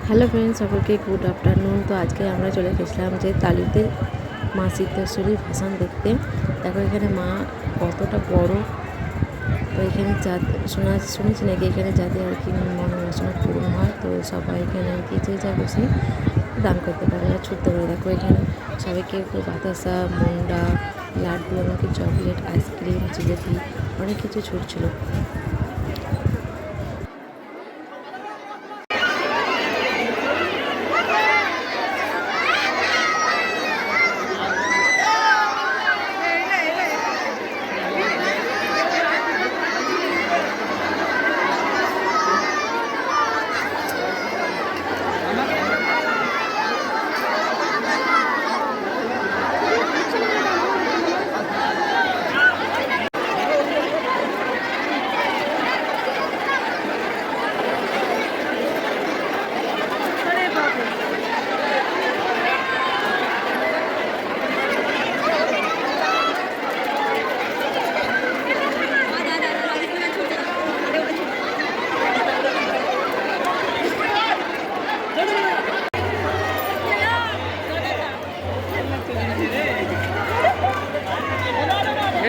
Hello friends, সকলকে good afternoon. তো আজকে আমরা চলে গেছিলাম যে তালুতে মা সিদ্ধেশ্বরী ভাসান দেখতে। দেখো এখানে মা কতটা বড়। তো এখানে শুনেছি নাকি এখানে যাদের আর কি মনোবাসনা পূরণ হয়, তো সবাই এখানে আর কি যে যা বসে দান করতে পারে আর ছুটতে পারে। দেখো এখানে সবাই কেউ কেউ বাতাসা, মন্ডা, লাড্ডু, এমনকি চকলেট, আইসক্রিম, জিলেপি অনেক কিছু ছুটছিল।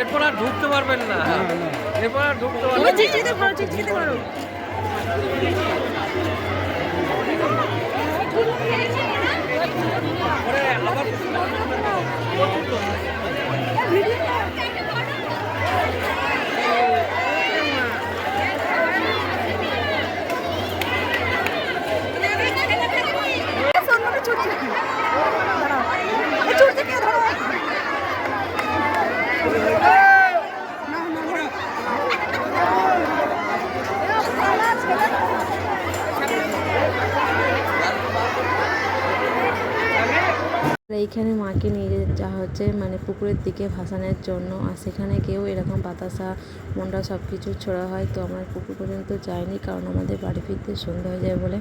এরপর আর ঢুকতে পারবেন না, এরপর আর ঢুকতে পারবেন না। এইখানে মাকে নিয়ে যাওয়া হচ্ছে মানে পুকুরের দিকে ভাসানের জন্য, আর সেখানে কেউ এরকম বাতাসা, মন্ডা সব কিছু ছোড়া হয়। তো আমরা পুকুর পর্যন্ত যাইনি, কারণ আমাদের বাড়ি ফিরতে সন্ধ্যা হয়ে যায় বলে।